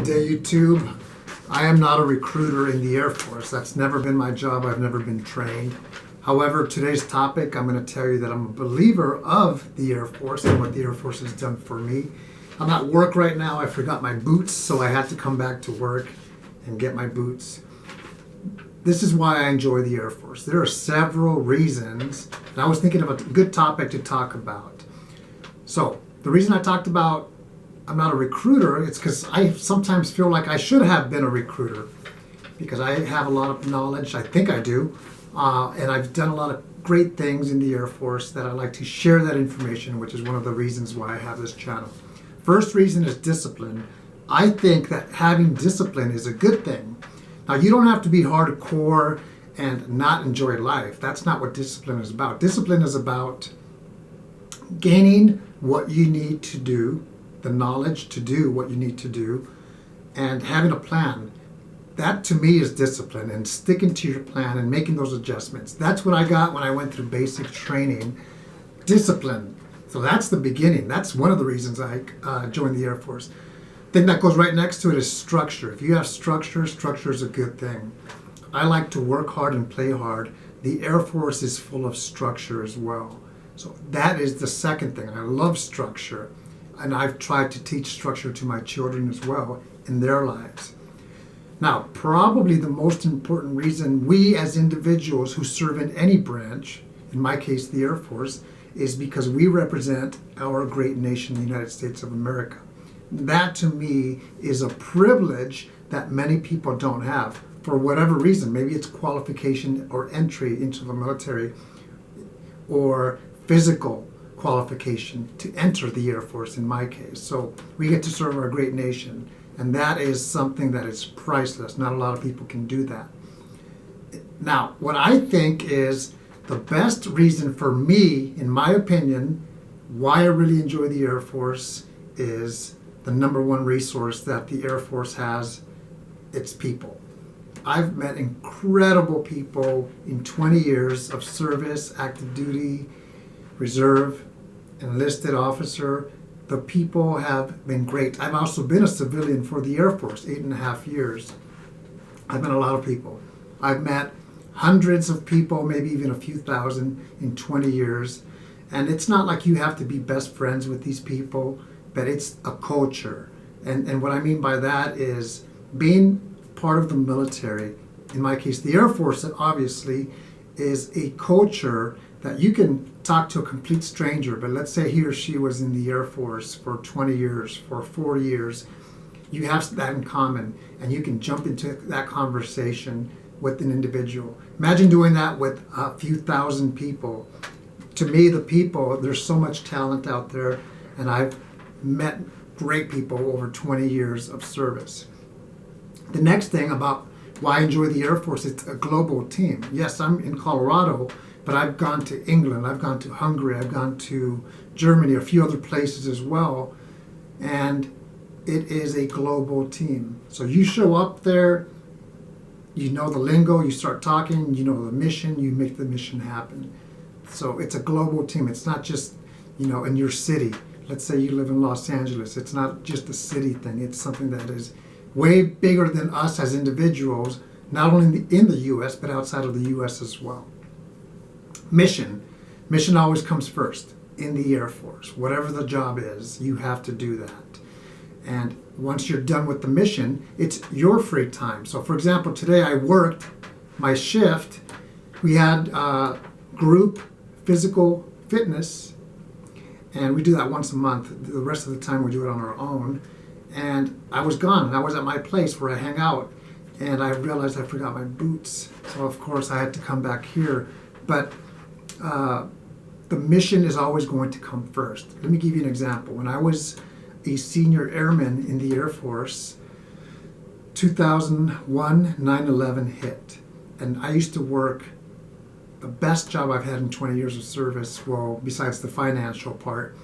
day, YouTube. I am not a recruiter in the Air Force. That's never been my job. I've never been trained. However, today's topic, I'm going to tell you that I'm a believer of the Air Force and what the Air Force has done for me. I'm at work right now. I forgot my boots, so I had to come back to work and get my boots. This is why I enjoy the Air Force. There are several reasons, and I was thinking of a good topic to talk about. So, the reason I talked about I'm not a recruiter, it's because I sometimes feel like I should have been a recruiter because I have a lot of knowledge, I think I do, and I've done a lot of great things in the Air Force that I like to share that information, which is one of the reasons why I have this channel. First reason is discipline. I think that having discipline is a good thing. Now, you don't have to be hardcore and not enjoy life. That's not what discipline is about. Discipline is about gaining what you need to do, the knowledge to do what you need to do, and having a plan. That to me is discipline, and sticking to your plan and making those adjustments. That's what I got when I went through basic training. Discipline. So that's the beginning. That's one of the reasons I joined the Air Force. Thing that goes right next to it is structure. If you have structure, structure is a good thing. I like to work hard and play hard. The Air Force is full of structure as well. So that is the second thing. I love structure. And I've tried to teach structure to my children as well in their lives. Now, probably the most important reason we as individuals who serve in any branch, in my case the Air Force, is because we represent our great nation, the United States of America. That to me is a privilege that many people don't have for whatever reason. Maybe it's qualification or entry into the military or physical qualification to enter the Air Force in my case. So we get to serve our great nation, and that is something that is priceless. Not a lot of people can do that. Now, what I think is the best reason for me, in my opinion, why I really enjoy the Air Force is the number one resource that the Air Force has, it's people. I've met incredible people in 20 years of service, active duty, reserve, enlisted officer. The people have been great. I've also been a civilian for the Air Force, 8.5 years. I've met a lot of people. I've met hundreds of people, maybe even a few thousand in 20 years. And it's not like you have to be best friends with these people, but it's a culture. And what I mean by that is being part of the military, in my case, the Air Force, obviously, is a culture that you can talk to a complete stranger, but let's say he or she was in the Air Force for 20 years, for 40 years. You have that in common, and you can jump into that conversation with an individual. Imagine doing that with a few thousand people. To me, the people, there's so much talent out there, and I've met great people over 20 years of service. The next thing about why I enjoy the Air Force, it's a global team. Yes, I'm in Colorado, but I've gone to England, I've gone to Hungary, I've gone to Germany, a few other places as well, and it is a global team. So you show up there, you know the lingo, you start talking, you know the mission, you make the mission happen. So it's a global team. It's not just, in your city. Let's say you live in Los Angeles. It's not just a city thing. It's something that is way bigger than us as individuals, not only in the U.S., but outside of the U.S. as well. Mission always comes first in the Air Force. Whatever the job is, you have to do that. And once you're done with the mission, it's your free time. So for example, today I worked my shift. We had group physical fitness, and we do that once a month. The rest of the time we do it on our own. And I was gone, and I was at my place where I hang out, and I realized I forgot my boots. So of course I had to come back here. But the mission is always going to come first. Let me give you an example. When I was a senior airman in the Air Force, 2001, 9/11 hit. And I used to work, the best job I've had in 20 years of service, well, besides the financial part,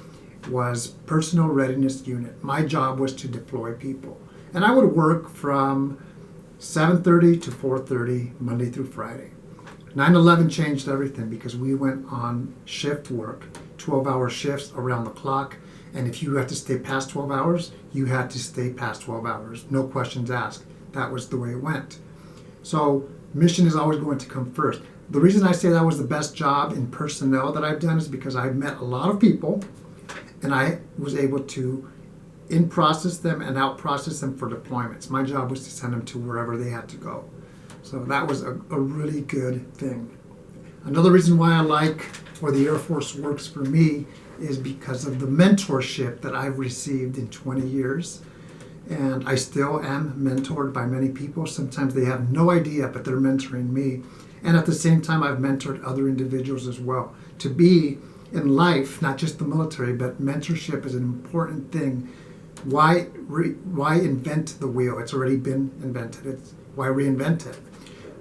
was Personnel Readiness Unit. My job was to deploy people. And I would work from 7:30 to 4:30, Monday through Friday. 9/11 changed everything because we went on shift work, 12-hour shifts around the clock, And if you have to stay past 12 hours, you had to stay past 12 hours. No questions asked. That was the way it went. So mission is always going to come first. The reason I say that was the best job in personnel that I've done is because I've met a lot of people and I was able to in-process them and out-process them for deployments. My job was to send them to wherever they had to go. So that was a really good thing. Another reason why I like or the Air Force works for me is because of the mentorship that I've received in 20 years. And I still am mentored by many people. Sometimes they have no idea, but they're mentoring me. And at the same time, I've mentored other individuals as well. To be in life, not just the military, but mentorship is an important thing. Why invent the wheel? It's already been invented. It's why reinvent it?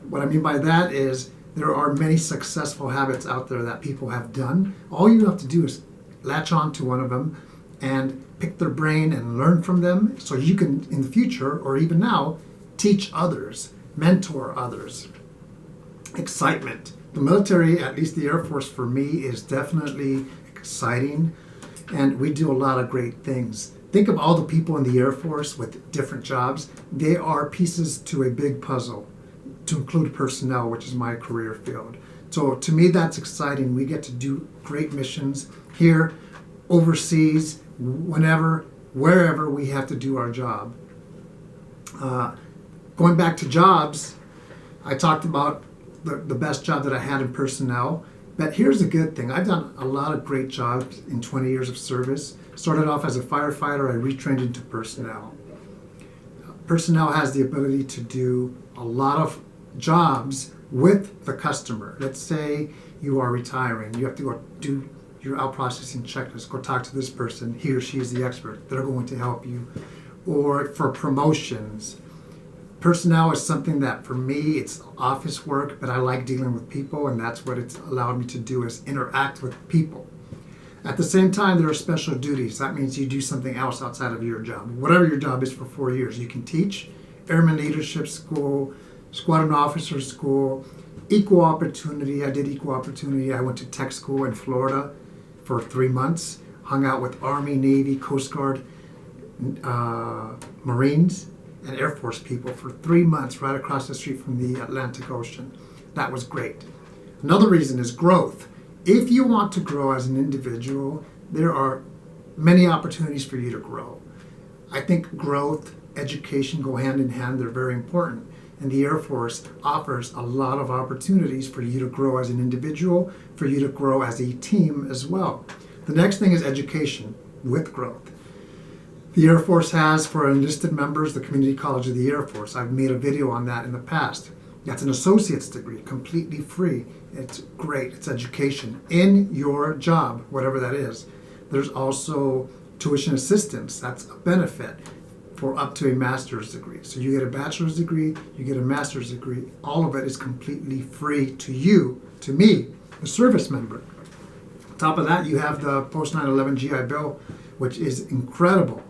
What I mean by that is there are many successful habits out there that people have done. All you have to do is latch on to one of them and pick their brain and learn from them so you can, in the future or even now, teach others, mentor others. Excitement. The military, at least the Air Force for me, is definitely exciting, and we do a lot of great things. Think of all the people in the Air Force with different jobs. They are pieces to a big puzzle, to include personnel, which is my career field. So to me, that's exciting. We get to do great missions here, overseas, whenever, wherever we have to do our job. Going back to jobs, I talked about the best job that I had in personnel, but here's the good thing. I've done a lot of great jobs in 20 years of service. Started off as a firefighter, I retrained into personnel. Personnel has the ability to do a lot of jobs with the customer. Let's say you are retiring, you have to go do your out processing checklist, go talk to this person, he or she is the expert, they're going to help you. Or for promotions, personnel is something that for me it's office work, but I like dealing with people, and that's what it's allowed me to do, is interact with people. At the same time, there are special duties. That means you do something else outside of your job. Whatever your job is for 4 years, you can teach, Airman Leadership School, Squadron Officer School, Equal Opportunity. I did Equal Opportunity. I went to tech school in Florida for 3 months, hung out with Army, Navy, Coast Guard, Marines, and Air Force people for 3 months right across the street from the Atlantic Ocean. That was great. Another reason is growth. If you want to grow as an individual, there are many opportunities for you to grow. I think growth, education go hand in hand. They're very important. And the Air Force offers a lot of opportunities for you to grow as an individual, for you to grow as a team as well. The next thing is education with growth. The Air Force has, for enlisted members, the Community College of the Air Force. I've made a video on that in the past. That's an associate's degree, completely free. It's great. It's education in your job, whatever that is. There's also tuition assistance. That's a benefit for up to a master's degree. So you get a bachelor's degree, you get a master's degree. All of it is completely free to you, to me, a service member. On top of that, you have the Post 9/11 GI Bill, which is incredible.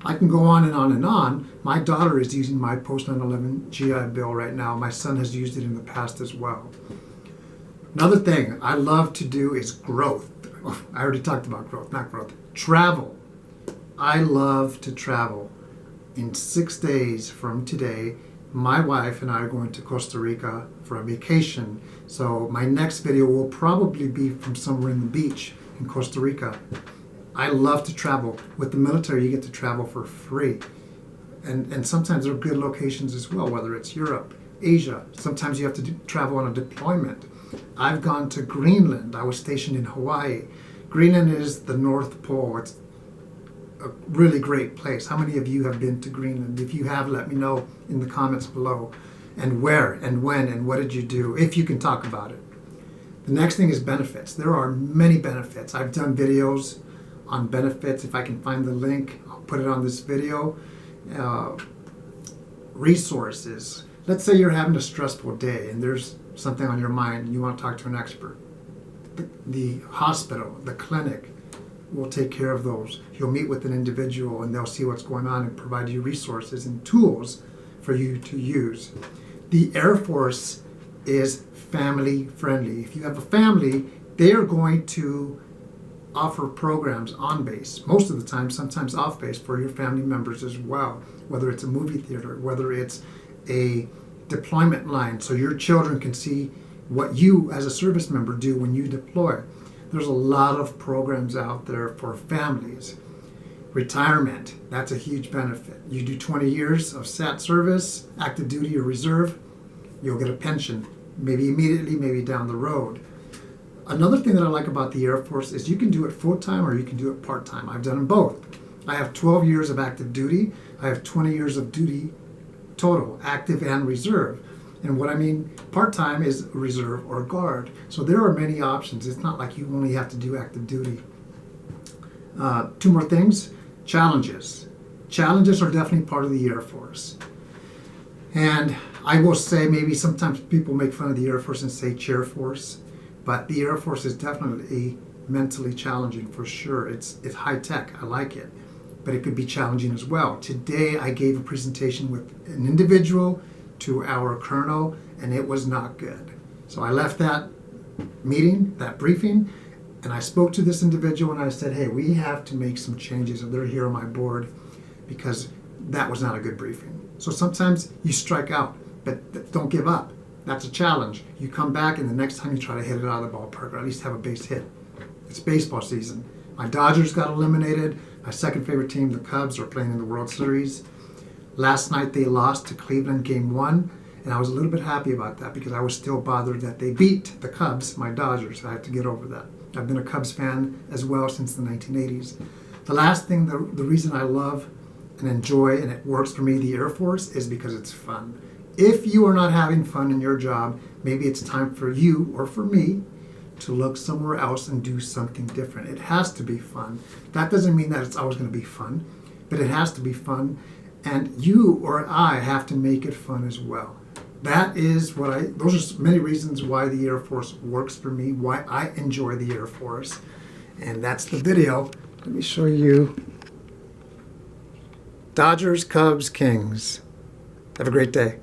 I can go on and on and on. My daughter is using my Post 9/11 GI Bill right now. My son has used it in the past as well. Another thing I love to do is growth. I already talked about growth, not growth. Travel. I love to travel. In 6 days from today, my wife and I are going to Costa Rica for a vacation. So my next video will probably be from somewhere in the beach in Costa Rica. I love to travel. With the military, you get to travel for free. And sometimes there are good locations as well, whether it's Europe, Asia. Sometimes you have to travel on a deployment. I've gone to Greenland. I was stationed in Hawaii. Greenland is the North Pole. It's a really great place. How many of you have been to Greenland? If you have, let me know in the comments below. And where and when and what did you do, if you can talk about it. The next thing is benefits. There are many benefits. I've done videos on benefits. If I can find the link, I'll put it on this video. Resources. Let's say you're having a stressful day and there's something on your mind and you want to talk to an expert. The hospital, the clinic will take care of those. You'll meet with an individual and they'll see what's going on and provide you resources and tools for you to use. The Air Force is family friendly. If you have a family, they are going to offer programs on base, most of the time, sometimes off base for your family members as well, whether it's a movie theater, whether it's a deployment line so your children can see what you as a service member do when you deploy. There's a lot of programs out there for families. Retirement, that's a huge benefit. You do 20 years of SAT service, active duty or reserve, you'll get a pension, maybe immediately, maybe down the road. Another thing that I like about the Air Force is you can do it full-time or you can do it part-time. I've done them both. I have 12 years of active duty. I have 20 years of duty total, active and reserve. And what I mean part-time is reserve or guard. So there are many options. It's not like you only have to do active duty. Two more things. Challenges. Challenges are definitely part of the Air Force. And I will say maybe sometimes people make fun of the Air Force and say chair force, but the Air Force is definitely mentally challenging for sure. It's high tech. I like it. But it could be challenging as well. Today I gave a presentation with an individual to our colonel, and it was not good. So I left that meeting, that briefing, and I spoke to this individual and I said, hey, we have to make some changes, and they're here on my board, because that was not a good briefing. So sometimes you strike out, but don't give up. That's a challenge. You come back, and the next time you try to hit it out of the ballpark, or at least have a base hit. It's baseball season. My Dodgers got eliminated. My second favorite team, the Cubs, are playing in the World Series. Last night they lost to Cleveland Game 1, and I was a little bit happy about that because I was still bothered that they beat the Cubs, my Dodgers. I have to get over that. I've been a Cubs fan as well since the 1980s. The last thing, the reason I love and enjoy, and it works for me, the Air Force, is because it's fun. If you are not having fun in your job, maybe it's time for you or for me to look somewhere else and do something different. It has to be fun. That doesn't mean that it's always going to be fun, but it has to be fun, and you or I have to make it fun as well. That is those are many reasons why the Air Force works for me, why I enjoy the Air Force, and that's the video. Let me show you. Dodgers, Cubs, Kings. Have a great day.